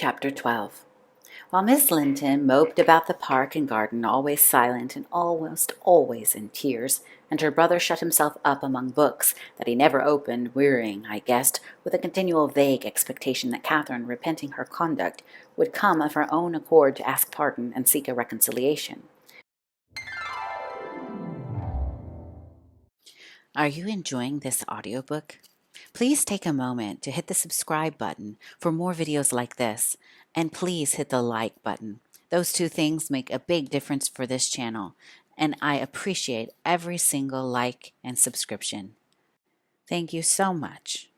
Chapter 12. While Miss Linton moped about the park and garden, always silent and almost always in tears, and her brother shut himself up among books that he never opened, wearying, I guessed, with a continual vague expectation that Catherine, repenting her conduct, would come of her own accord to ask pardon and seek a reconciliation. Are you enjoying this audiobook? Please take a moment to hit the subscribe button for more videos like this, and please hit the like button. Those two things make a big difference for this channel, and I appreciate every single like and subscription. Thank you so much.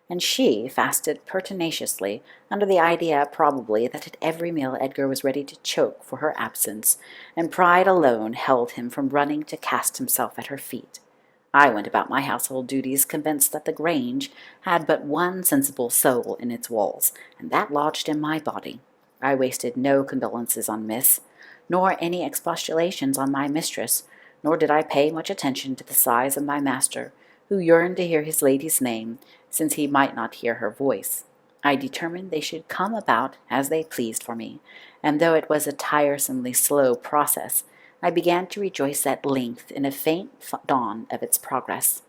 And she fasted pertinaciously, under the idea probably that at every meal Edgar was ready to choke for her absence, and pride alone held him from running to cast himself at her feet. I went about my household duties convinced that the Grange had but one sensible soul in its walls, and that lodged in my body. I wasted no condolences on Miss, nor any expostulations on my mistress, nor did I pay much attention to the sighs of my master, who yearned to hear his lady's name, since he might not hear her voice. I determined they should come about as they pleased for me, and though it was a tiresomely slow process, I began to rejoice at length in a faint dawn of its progress,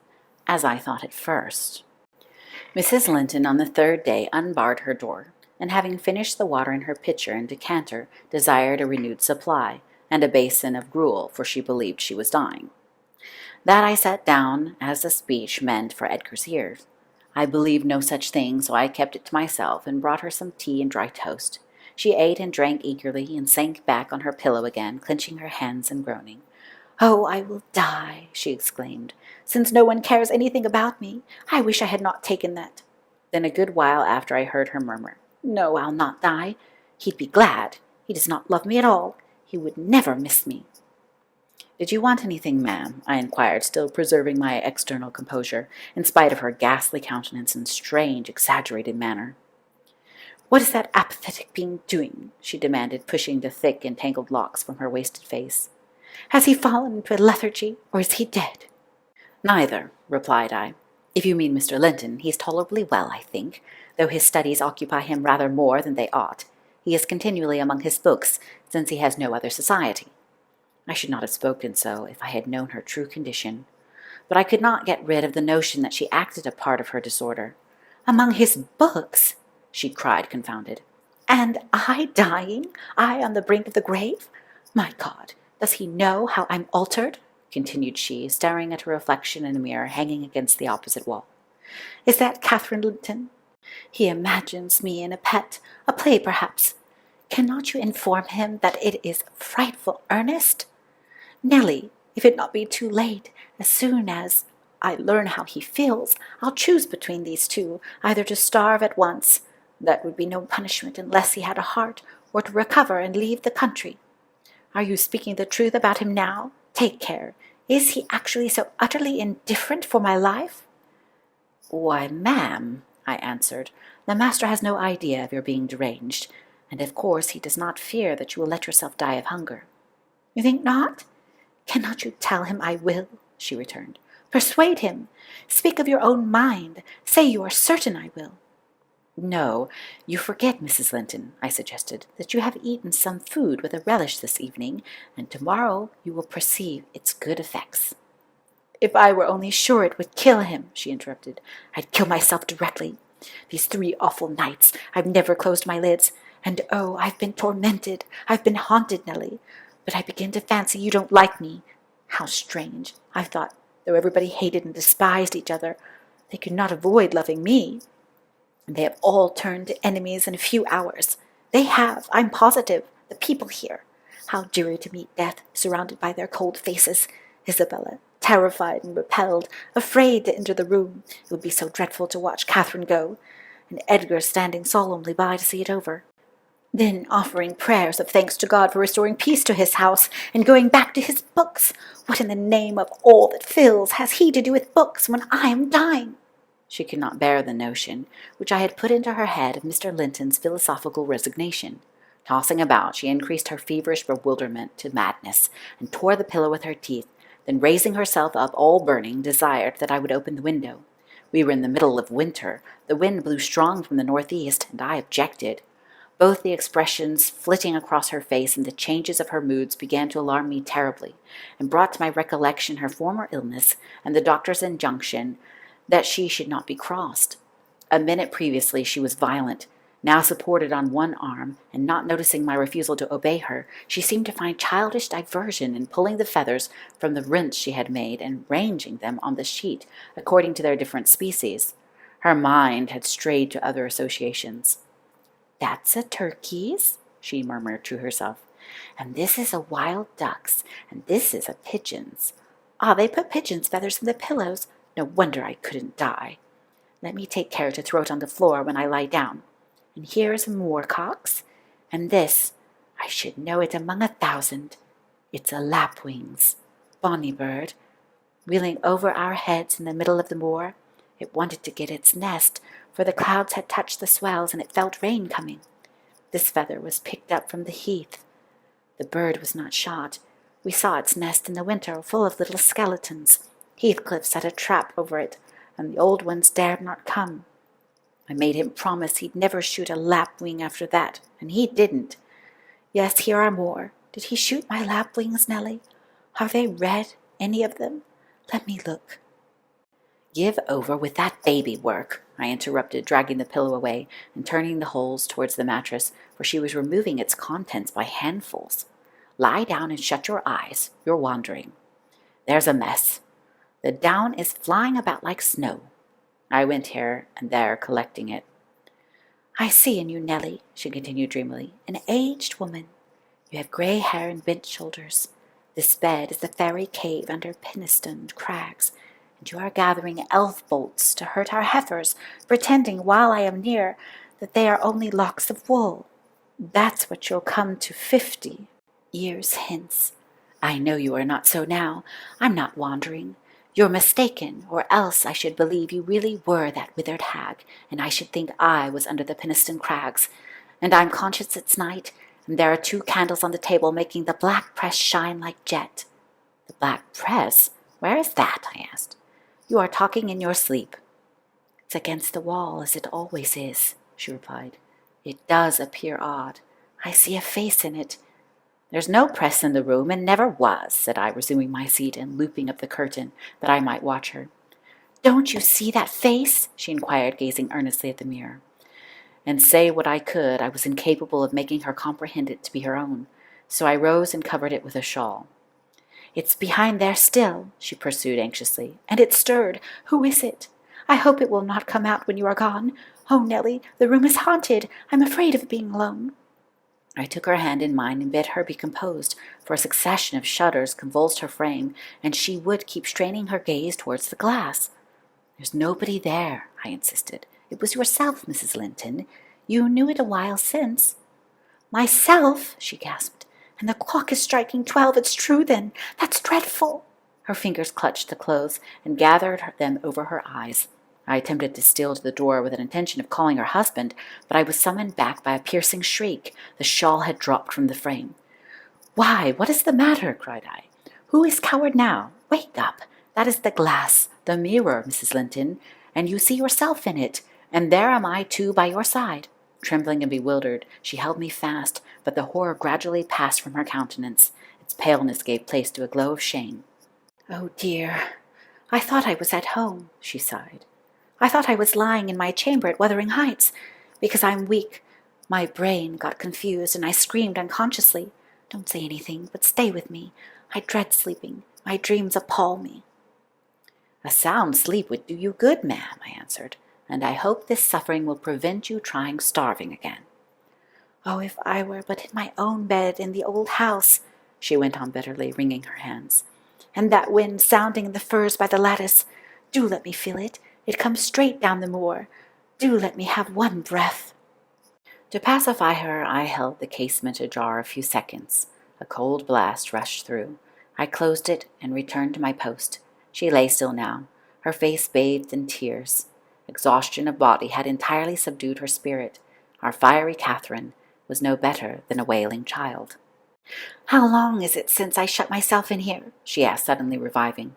as I thought at first. Mrs. Linton on the third day unbarred her door, and having finished the water in her pitcher and decanter, desired a renewed supply, and a basin of gruel, for she believed she was dying. That I set down as a speech meant for Edgar's ears. I believed no such thing, so I kept it to myself, and brought her some tea and dry toast. She ate and drank eagerly, and sank back on her pillow again, clenching her hands and groaning. "Oh, I will die," she exclaimed, "since no one cares anything about me. I wish I had not taken that." Then a good while after I heard her murmur, "No, I'll not die. He'd be glad. He does not love me at all. He would never miss me." "Did you want anything, ma'am?" I inquired, still preserving my external composure, in spite of her ghastly countenance and strange, exaggerated manner. "What is that apathetic being doing?" she demanded, pushing the thick and tangled locks from her wasted face. "Has he fallen into a lethargy, or is he dead?" "Neither," replied I. "If you mean Mr. Linton, he's tolerably well, I think, though his studies occupy him rather more than they ought. He is continually among his books, since he has no other society." I should not have spoken so if I had known her true condition, but I could not get rid of the notion that she acted a part of her disorder. "Among his books!" she cried, confounded. "And I dying? I on the brink of the grave? My God, does he know how I'm altered?" continued she, staring at her reflection in a mirror hanging against the opposite wall. "Is that Catherine Linton? He imagines me in a pet, a play perhaps. Cannot you inform him that it is frightful earnest? Nellie, if it not be too late, as soon as I learn how he feels, I'll choose between these two, either to starve at once, that would be no punishment unless he had a heart, or to recover and leave the country. Are you speaking the truth about him now? Take care. Is he actually so utterly indifferent for my life?" "Why, ma'am," I answered, "the master has no idea of your being deranged, and of course he does not fear that you will let yourself die of hunger." "You think not? Cannot you tell him I will?" she returned. "Persuade him. Speak of your own mind. Say you are certain I will." "No, you forget, Mrs. Linton," I suggested, "that you have eaten some food with a relish this evening, and tomorrow you will perceive its good effects." "If I were only sure it would kill him," she interrupted, "I'd kill myself directly. These 3 awful nights I've never closed my lids, and oh, I've been tormented, I've been haunted, Nellie. But I begin to fancy you don't like me. How strange! I thought, though everybody hated and despised each other, they could not avoid loving me. And they have all turned to enemies in a few hours. They have, I'm positive, the people here. How dreary to meet death, surrounded by their cold faces. Isabella, terrified and repelled, afraid to enter the room. It would be so dreadful to watch Catherine go, and Edgar standing solemnly by to see it over. Then offering prayers of thanks to God for restoring peace to his house, and going back to his books. What in the name of all that fills has he to do with books when I am dying?" She could not bear the notion, which I had put into her head, of Mr. Linton's philosophical resignation. Tossing about, she increased her feverish bewilderment to madness, and tore the pillow with her teeth, then raising herself up all burning, desired that I would open the window. We were in the middle of winter. The wind blew strong from the northeast, and I objected. Both the expressions flitting across her face and the changes of her moods began to alarm me terribly, and brought to my recollection her former illness and the doctor's injunction that she should not be crossed. A minute previously she was violent. Now supported on one arm, and not noticing my refusal to obey her, she seemed to find childish diversion in pulling the feathers from the rents she had made and ranging them on the sheet according to their different species. Her mind had strayed to other associations. "That's a turkey's," she murmured to herself, "and this is a wild duck's, and this is a pigeon's. Ah, they put pigeon's feathers in the pillows. No wonder I couldn't die. Let me take care to throw it on the floor when I lie down. And here is a moorcock's, and this, I should know it among 1,000. It's a lapwing's. Bonny bird, wheeling over our heads in the middle of the moor. It wanted to get its nest, for the clouds had touched the swells, and it felt rain coming. This feather was picked up from the heath. The bird was not shot. We saw its nest in the winter, full of little skeletons. Heathcliff set a trap over it, and the old ones dared not come. I made him promise he'd never shoot a lapwing after that, and he didn't. Yes, here are more. Did he shoot my lapwings, Nellie? Are they red, any of them? Let me look." "Give over with that baby work," I interrupted, dragging the pillow away and turning the holes towards the mattress, for she was removing its contents by handfuls. "Lie down and shut your eyes. You're wandering. There's a mess. The down is flying about like snow." I went here and there collecting it. "I see in you, Nellie," she continued dreamily, "an aged woman. You have grey hair and bent shoulders. This bed is the fairy cave under Pinistoned crags, and you are gathering elf bolts to hurt our heifers, pretending while I am near that they are only locks of wool. That's what you'll come to 50 years hence. I know you are not so now. I'm not wandering. You're mistaken, or else I should believe you really were that withered hag, and I should think I was under the Piniston crags. And I'm conscious it's night, and there are 2 candles on the table making the black press shine like jet." "The black press? Where is that?" I asked. "You are talking in your sleep." "It's against the wall, as it always is," she replied. "It does appear odd. I see a face in it." "There's no press in the room, and never was," said I, resuming my seat and looping up the curtain that I might watch her. "Don't you see that face?" she inquired, gazing earnestly at the mirror. And say what I could, I was incapable of making her comprehend it to be her own, so I rose and covered it with a shawl. "It's behind there still," she pursued anxiously, "and it stirred. Who is it? I hope it will not come out when you are gone. Oh, Nellie, the room is haunted. I'm afraid of being alone." I took her hand in mine and bid her be composed, for a succession of shudders convulsed her frame, and she would keep straining her gaze towards the glass. "There's nobody there," I insisted. "It was yourself, Mrs. Linton. You knew it a while since." "Myself?" she gasped. "And the clock is striking 12. It's true, then. That's dreadful." Her fingers clutched the clothes and gathered them over her eyes. I attempted to steal to the door with an intention of calling her husband, but I was summoned back by a piercing shriek. The shawl had dropped from the frame. "Why, what is the matter?" cried I. "Who is coward now? Wake up. That is the glass, the mirror, Mrs. Linton, and you see yourself in it, and there am I too by your side." Trembling and bewildered, she held me fast, but the horror gradually passed from her countenance. Its paleness gave place to a glow of shame. "Oh, dear, I thought I was at home," she sighed. "I thought I was lying in my chamber at Wuthering Heights. Because I'm weak, my brain got confused, and I screamed unconsciously. Don't say anything, but stay with me. I dread sleeping. My dreams appall me." "A sound sleep would do you good, ma'am," I answered, "and I hope this suffering will prevent you trying starving again." "Oh, if I were but in my own bed in the old house," she went on bitterly, wringing her hands. "And that wind sounding in the firs by the lattice. Do let me feel it. It comes straight down the moor. Do let me have one breath." To pacify her, I held the casement ajar a few seconds. A cold blast rushed through. I closed it and returned to my post. She lay still now, her face bathed in tears. Exhaustion of body had entirely subdued her spirit. Our fiery Catherine was no better than a wailing child. "How long is it since I shut myself in here?" she asked, suddenly reviving.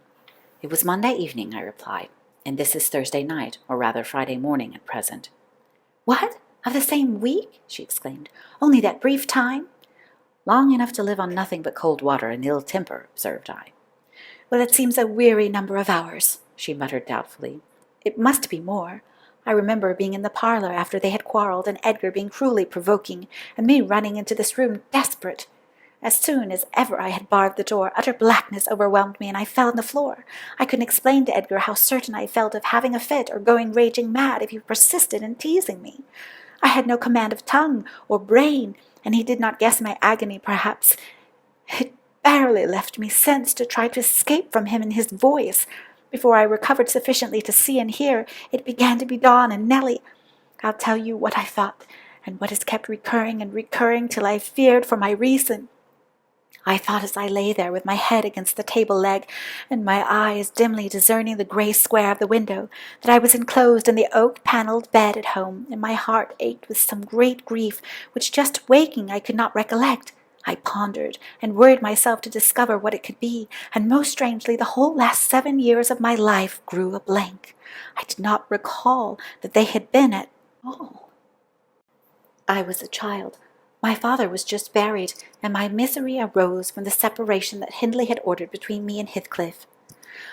"It was Monday evening," I replied, and this is Thursday night, or rather Friday morning at present." "What? Of the same week?" she exclaimed. "Only that brief time?" "Long enough to live on nothing but cold water and ill temper," observed I. "Well, it seems a weary number of hours," she muttered doubtfully. "It must be more. I remember being in the parlor after they had quarreled, and Edgar being cruelly provoking, and me running into this room desperate. As soon as ever I had barred the door, utter blackness overwhelmed me, and I fell on the floor. I couldn't explain to Edgar how certain I felt of having a fit or going raging mad if he persisted in teasing me. I had no command of tongue or brain, and he did not guess my agony, perhaps. It barely left me sense to try to escape from him and his voice. Before I recovered sufficiently to see and hear, it began to be dawn, and Nellie, I'll tell you what I thought, and what has kept recurring and recurring till I feared for my reason. I thought as I lay there with my head against the table leg, and my eyes dimly discerning the grey square of the window, that I was enclosed in the oak-panelled bed at home, and my heart ached with some great grief, which just waking I could not recollect. I pondered, and worried myself to discover what it could be, and most strangely the whole last 7 years of my life grew a blank. I did not recall that they had been at all. I was a child. My father was just buried, and my misery arose from the separation that Hindley had ordered between me and Heathcliff.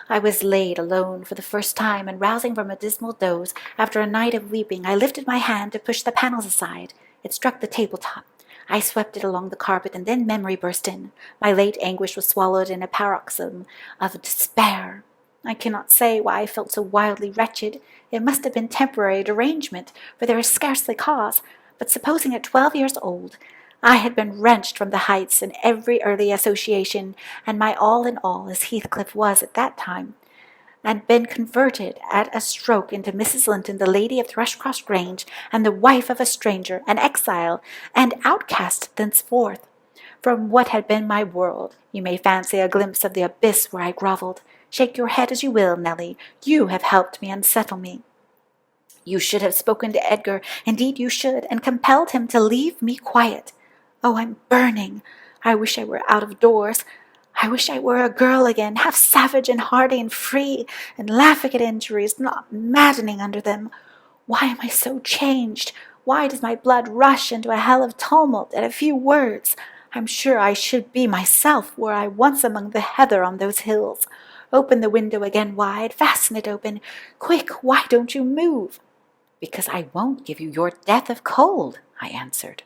I was laid alone for the first time, and rousing from a dismal doze, after a night of weeping, I lifted my hand to push the panels aside. It struck the table-top. I swept it along the carpet, and then memory burst in. My late anguish was swallowed in a paroxysm of despair. I cannot say why I felt so wildly wretched. It must have been temporary derangement, for there is scarcely cause. But supposing at 12 years old, I had been wrenched from the heights in every early association, and my all in all, as Heathcliff was at that time, and been converted at a stroke into Mrs. Linton, the lady of Thrushcross Grange, and the wife of a stranger, an exile, and outcast thenceforth. From what had been my world, you may fancy a glimpse of the abyss where I grovelled. Shake your head as you will, Nellie, you have helped me unsettle me. You should have spoken to Edgar, indeed you should, and compelled him to leave me quiet. Oh, I'm burning. I wish I were out of doors. I wish I were a girl again, half savage and hardy and free, and laughing at injuries, not maddening under them. Why am I so changed? Why does my blood rush into a hell of tumult at a few words? I'm sure I should be myself were I once among the heather on those hills. Open the window again wide, fasten it open. Quick, why don't you move? Because I won't give you your death of cold, I answered.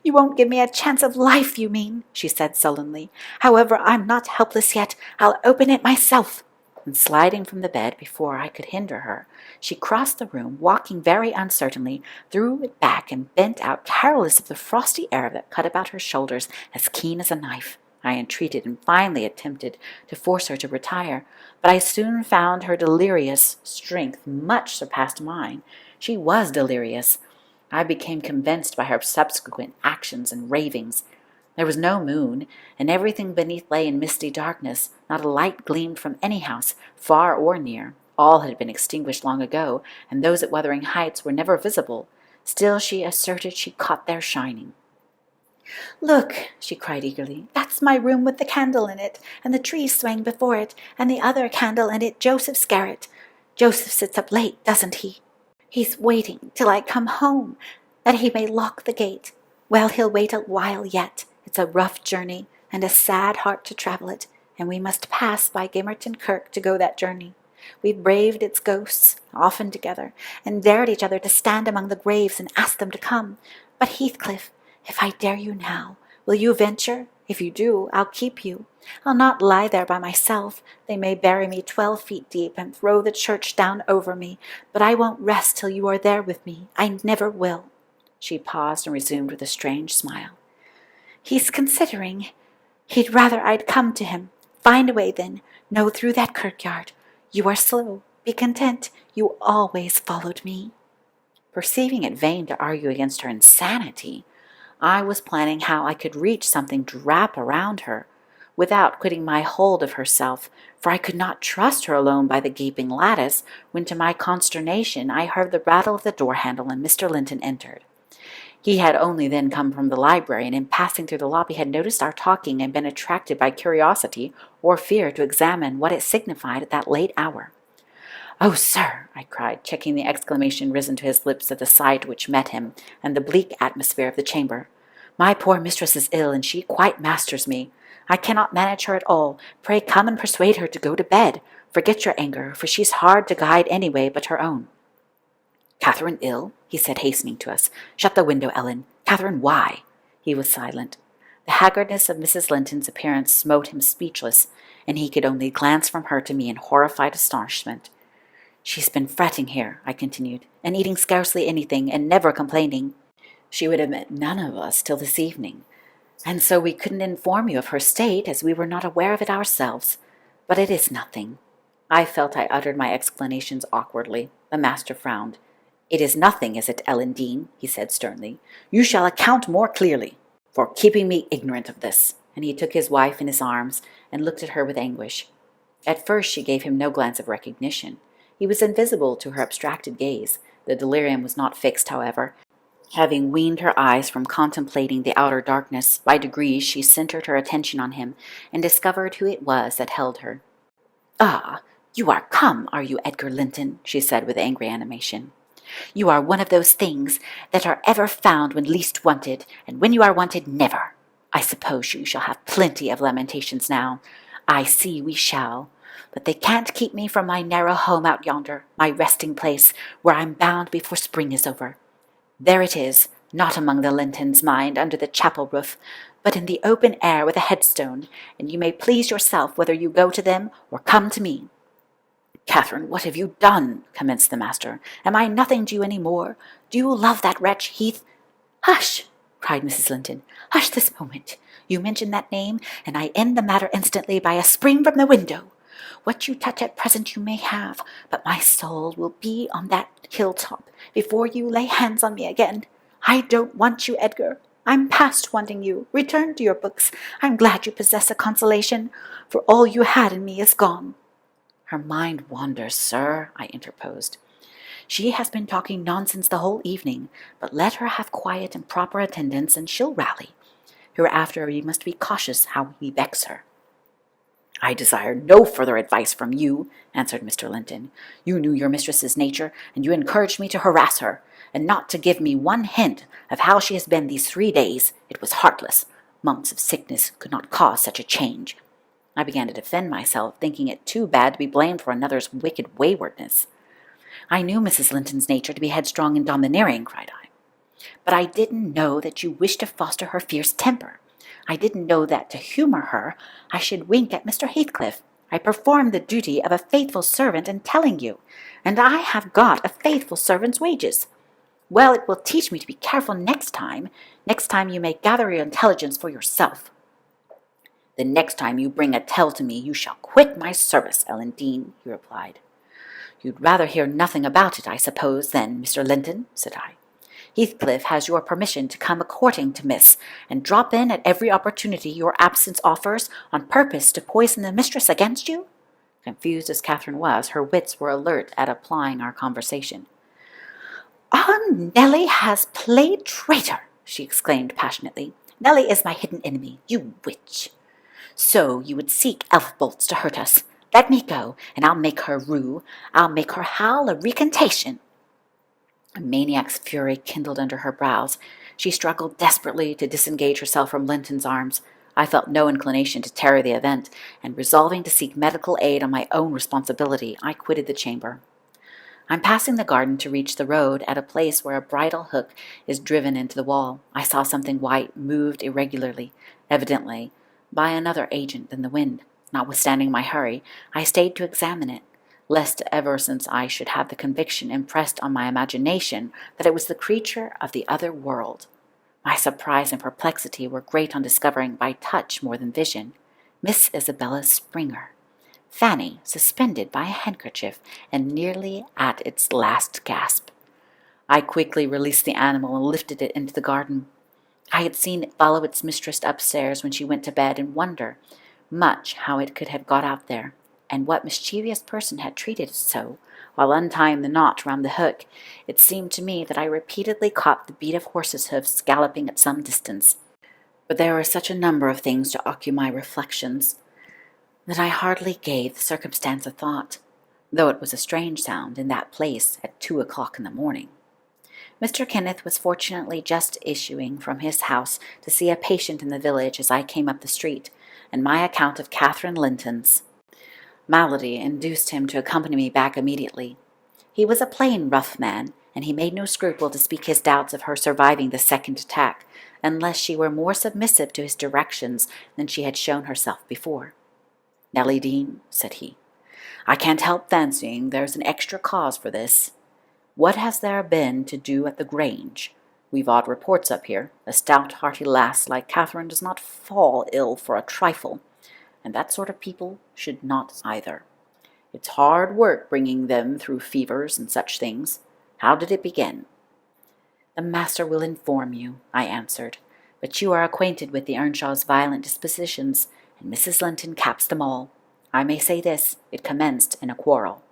You won't give me a chance of life, you mean, she said sullenly. However, I'm not helpless yet. I'll open it myself. And sliding from the bed before I could hinder her, she crossed the room, walking very uncertainly, threw it back, and bent out, careless of the frosty air that cut about her shoulders as keen as a knife. I entreated and finally attempted to force her to retire, but I soon found her delirious strength much surpassed mine. She was delirious. I became convinced by her subsequent actions and ravings. There was no moon, and everything beneath lay in misty darkness. Not a light gleamed from any house, far or near. All had been extinguished long ago, and those at Wuthering Heights were never visible. Still she asserted she caught their shining. Look, she cried eagerly, that's my room with the candle in it, and the tree swaying before it, and the other candle in it Joseph's garret. Joseph sits up late, doesn't he? He's waiting till I come home, that he may lock the gate. Well, he'll wait a while yet. It's a rough journey, and a sad heart to travel it, and we must pass by Gimmerton Kirk to go that journey. We've braved its ghosts, often together, and dared each other to stand among the graves and ask them to come. But Heathcliff, if I dare you now, will you venture? If you do, I'll keep you. I'll not lie there by myself. They may bury me 12 feet deep and throw the church down over me, but I won't rest till you are there with me. I never will. She paused and resumed with a strange smile. He's considering. He'd rather I'd come to him. Find a way, then. No, through that kirkyard. You are slow. Be content. You always followed me. Perceiving it vain to argue against her insanity, I was planning how I could reach something to wrap around her, without quitting my hold of herself, for I could not trust her alone by the gaping lattice, when to my consternation I heard the rattle of the door-handle and Mr. Linton entered. He had only then come from the library, and in passing through the lobby had noticed our talking and been attracted by curiosity or fear to examine what it signified at that late hour. "Oh, sir," I cried, checking the exclamation risen to his lips at the sight which met him and the bleak atmosphere of the chamber. "My poor mistress is ill, and she quite masters me. I cannot manage her at all. Pray come and persuade her to go to bed. Forget your anger, for she's hard to guide any way but her own." "Catherine ill?" he said, hastening to us. "Shut the window, Ellen. Catherine, why?" He was silent. The haggardness of Mrs. Linton's appearance smote him speechless, and he could only glance from her to me in horrified astonishment. "She's been fretting here," I continued, "and eating scarcely anything, and never complaining. She would have met none of us till this evening, and so we couldn't inform you of her state, as we were not aware of it ourselves. But it is nothing." I felt I uttered my explanations awkwardly. The master frowned. "It is nothing, is it, Ellen Dean?" he said sternly. "You shall account more clearly for keeping me ignorant of this." And he took his wife in his arms and looked at her with anguish. At first she gave him no glance of recognition. He was invisible to her abstracted gaze. The delirium was not fixed, however. Having weaned her eyes from contemplating the outer darkness, by degrees she centered her attention on him and discovered who it was that held her. "Ah, you are come, are you, Edgar Linton?" she said with angry animation. "You are one of those things that are ever found when least wanted, and when you are wanted, never. I suppose you shall have plenty of lamentations now. I see we shall. But they can't keep me from my narrow home out yonder, my resting place, where I'm bound before spring is over. There it is, not among the Lintons, mind, under the chapel roof, but in the open air with a headstone, and you may please yourself whether you go to them or come to me." "Catherine, what have you done?" commenced the master. "Am I nothing to you any more? Do you love that wretch, Heath?" "Hush!" cried Mrs. Linton. "Hush this moment. You mention that name, and I end the matter instantly by a spring from the window. What you touch at present you may have, but my soul will be on that hilltop before you lay hands on me again. I don't want you, Edgar. I'm past wanting you. Return to your books. I'm glad you possess a consolation, for all you had in me is gone." "Her mind wanders, sir," I interposed. "She has been talking nonsense the whole evening, but let her have quiet and proper attendance, and she'll rally. Hereafter we must be cautious how we vex her." "I desire no further advice from you," answered Mr. Linton. "You knew your mistress's nature, and you encouraged me to harass her, and not to give me one hint of how she has been these 3 days. It was heartless. Months of sickness could not cause such a change." I began to defend myself, thinking it too bad to be blamed for another's wicked waywardness. "I knew Mrs. Linton's nature to be headstrong and domineering," cried I. "But I didn't know that you wished to foster her fierce temper. I didn't know that to humor her I should wink at Mr. Heathcliff. I performed the duty of a faithful servant in telling you, and I have got a faithful servant's wages. Well, it will teach me to be careful next time. Next time you may gather your intelligence for yourself." "The next time you bring a tale to me, you shall quit my service, Ellen Dean," he replied. "You'd rather hear nothing about it, I suppose, then, Mr. Linton," said I. "Heathcliff has your permission to come a-courting to Miss, and drop in at every opportunity your absence offers, on purpose to poison the mistress against you?" Confused as Catherine was, her wits were alert at applying our conversation. "Ah, Nellie has played traitor!" she exclaimed passionately. "Nellie is my hidden enemy, you witch! So you would seek elf-bolts to hurt us. Let me go, and I'll make her rue. I'll make her howl a recantation." A maniac's fury kindled under her brows. She struggled desperately to disengage herself from Linton's arms. I felt no inclination to tarry the event, and resolving to seek medical aid on my own responsibility, I quitted the chamber. I'm passing the garden to reach the road at a place where a bridle hook is driven into the wall. I saw something white moved irregularly, evidently by another agent than the wind. Notwithstanding my hurry, I stayed to examine it, lest ever since I should have the conviction impressed on my imagination that it was the creature of the other world. My surprise and perplexity were great on discovering by touch more than vision Miss Isabella Springer, Fanny suspended by a handkerchief and nearly at its last gasp. I quickly released the animal and lifted it into the garden. I had seen it follow its mistress upstairs when she went to bed, and wonder much how it could have got out there, and what mischievous person had treated it so. While untying the knot round the hook, it seemed to me that I repeatedly caught the beat of horses' hoofs galloping at some distance. But there were such a number of things to occupy my reflections that I hardly gave the circumstance a thought. though it was a strange sound in that place at 2 o'clock in the morning. Mr. Kenneth was fortunately just issuing from his house to see a patient in the village as I came up the street, and my account of Catherine Linton's malady induced him to accompany me back immediately. He was a plain, rough man, and he made no scruple to speak his doubts of her surviving the second attack, unless she were more submissive to his directions than she had shown herself before. "Nellie Dean," said he, "I can't help fancying there's an extra cause for this. What has there been to do at the Grange? We've odd reports up here. A stout, hearty lass like Catherine does not fall ill for a trifle, and that sort of people should not either. It's hard work bringing them through fevers and such things. How did it begin?" "The master will inform you," I answered, "but you are acquainted with the Earnshaw's violent dispositions, and Mrs. Linton caps them all. I may say this, it commenced in a quarrel.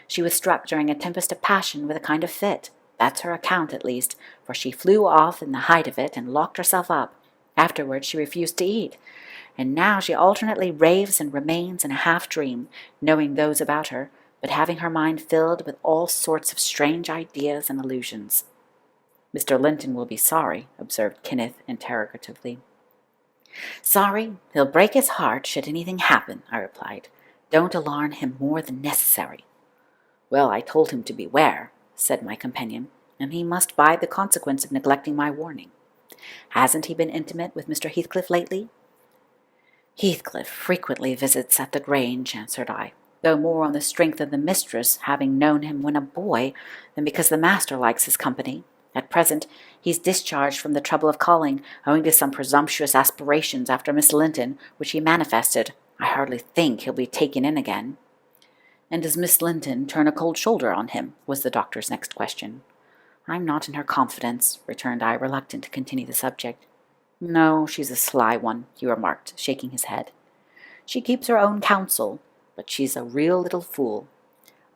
She was struck during a tempest of passion with a kind of fit. That's her account, at least, for she flew off in the height of it and locked herself up. Afterwards she refused to eat, and now she alternately raves and remains in a half-dream, knowing those about her, but having her mind filled with all sorts of strange ideas and illusions." "Mr. Linton will be sorry," observed Kenneth interrogatively. "Sorry? He'll break his heart should anything happen," I replied. "Don't alarm him more than necessary." "Well, I told him to beware," said my companion, "and he must bide the consequence of neglecting my warning. Hasn't he been intimate with Mr. Heathcliff lately?" "Heathcliff frequently visits at the Grange," answered I, "though more on the strength of the mistress having known him when a boy than because the master likes his company. At present he's discharged from the trouble of calling, owing to some presumptuous aspirations after Miss Linton, which he manifested. I hardly think he'll be taken in again." "And does Miss Linton turn a cold shoulder on him?" was the doctor's next question. "I'm not in her confidence," returned I, reluctant to continue the subject. "No, she's a sly one," he remarked, shaking his head. "She keeps her own counsel, but she's a real little fool.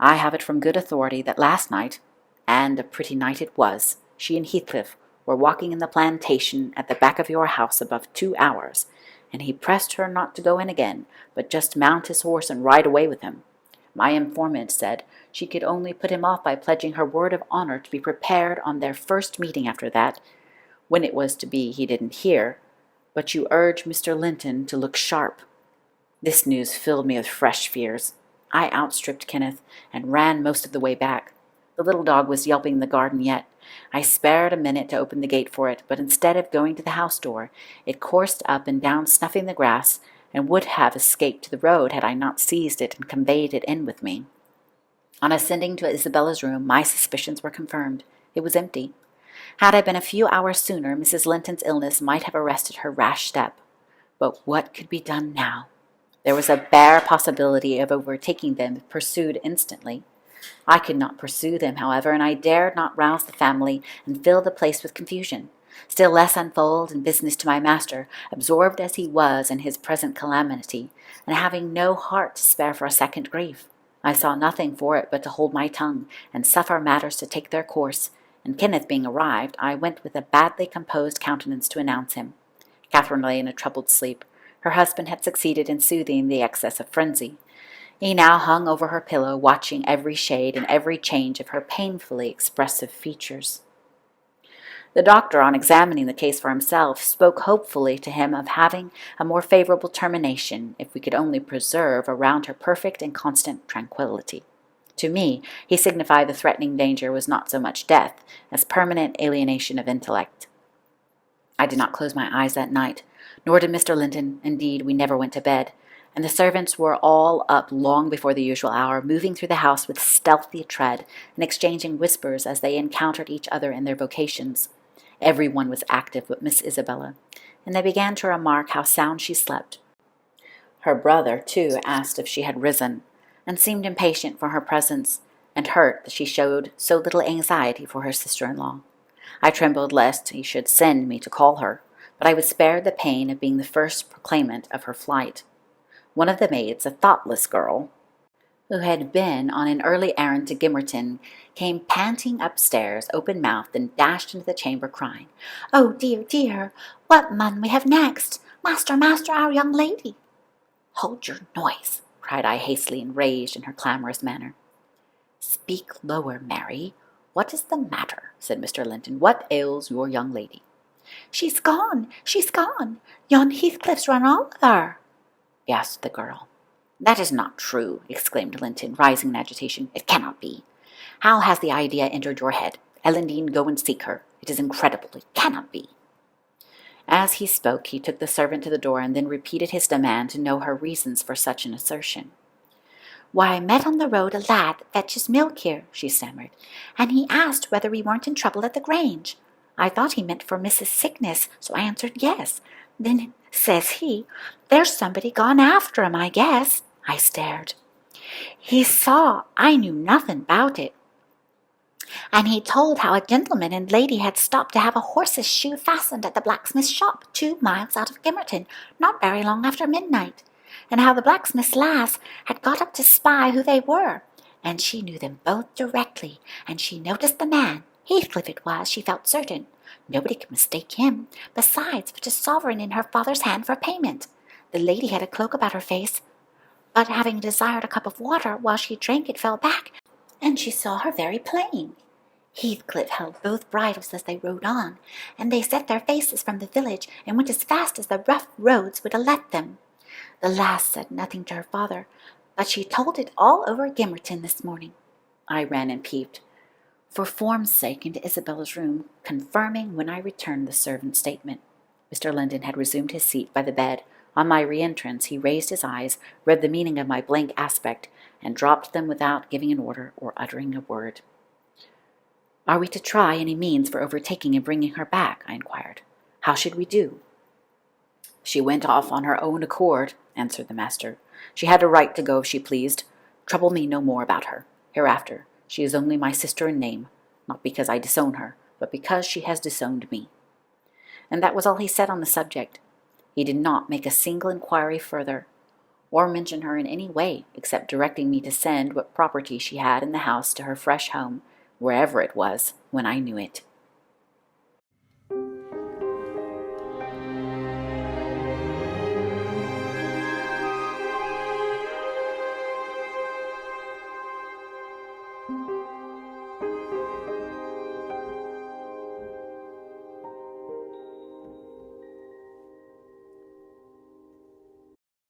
I have it from good authority that last night, and a pretty night it was, she and Heathcliff were walking in the plantation at the back of your house above 2 hours, and he pressed her not to go in again, but just mount his horse and ride away with him. My informant said she could only put him off by pledging her word of honor to be prepared on their first meeting after that. When it was to be he didn't hear, but you urged Mr. Linton to look sharp." This news filled me with fresh fears. I outstripped Kenneth and ran most of the way back. The little dog was yelping in the garden yet. I spared a minute to open the gate for it, but instead of going to the house door, it coursed up and down snuffing the grass, and would have escaped to the road had I not seized it and conveyed it in with me. On ascending to Isabella's room, my suspicions were confirmed. It was empty. Had I been a few hours sooner, Mrs. Linton's illness might have arrested her rash step. But what could be done now? There was a bare possibility of overtaking them if pursued instantly. I could not pursue them, however, and I dared not rouse the family and fill the place with confusion, still less unfold in business to my master, absorbed as he was in his present calamity, and having no heart to spare for a second grief. I saw nothing for it but to hold my tongue, and suffer matters to take their course, and Kenneth being arrived, I went with a badly composed countenance to announce him. Catherine lay in a troubled sleep. Her husband had succeeded in soothing the excess of frenzy. He now hung over her pillow, watching every shade and every change of her painfully expressive features. The doctor, on examining the case for himself, spoke hopefully to him of having a more favorable termination if we could only preserve around her perfect and constant tranquillity. To me, he signified the threatening danger was not so much death as permanent alienation of intellect. I did not close my eyes that night, nor did Mr. Linton. Indeed, we never went to bed, and the servants were all up long before the usual hour, moving through the house with stealthy tread and exchanging whispers as they encountered each other in their vocations. Every one was active but Miss Isabella, and they began to remark how sound she slept. Her brother, too, asked if she had risen, and seemed impatient for her presence, and hurt that she showed so little anxiety for her sister-in-law. I trembled lest he should send me to call her, but I was spared the pain of being the first proclaimant of her flight. One of the maids, a thoughtless girl, who had been on an early errand to Gimmerton, came panting upstairs, open-mouthed, and dashed into the chamber, crying, "Oh, dear, dear, what mun we have next? Master, master, our young lady!" "Hold your noise!" cried I hastily, enraged in her clamorous manner. "Speak lower, Mary. What is the matter?" said Mr. Linton. "What ails your young lady?" "She's gone! She's gone! Yon Heathcliff's run all of her," gasped the girl. "That is not true," exclaimed Linton, rising in agitation. "It cannot be. How has the idea entered your head? Elendine, go and seek her. It is incredible. It cannot be." As he spoke, he took the servant to the door and then repeated his demand to know her reasons for such an assertion. "Why, I met on the road a lad that fetches milk here," she stammered, "and he asked whether we weren't in trouble at the Grange. I thought he meant for Mrs. Sickness, so I answered yes. Then says he, 'There's somebody gone after him, I guess.' I stared. He saw I knew nothing about it, and he told how a gentleman and lady had stopped to have a horse's shoe fastened at the blacksmith's shop 2 miles out of Gimmerton, not very long after midnight, and how the blacksmith's lass had got up to spy who they were, and she knew them both directly, and she noticed the man. Heathcliff it was, she felt certain. Nobody could mistake him. Besides, put a sovereign in her father's hand for payment. The lady had a cloak about her face, but having desired a cup of water, while she drank it fell back, and she saw her very plain. Heathcliff held both bridles as they rode on, and they set their faces from the village and went as fast as the rough roads would have let them. The lass said nothing to her father, but she told it all over Gimmerton this morning." I ran and peeped, for form's sake, into Isabella's room, confirming when I returned the servant's statement. Mr. Linton had resumed his seat by the bed. On my re-entrance, he raised his eyes, read the meaning of my blank aspect, and dropped them without giving an order or uttering a word. "Are we to try any means for overtaking and bringing her back?" I inquired. "How should we do?" "She went off on her own accord," answered the master. "She had a right to go if she pleased. Trouble me no more about her. Hereafter, she is only my sister in name, not because I disown her, but because she has disowned me." And that was all he said on the subject. He did not make a single inquiry further, or mention her in any way, except directing me to send what property she had in the house to her fresh home, wherever it was, when I knew it.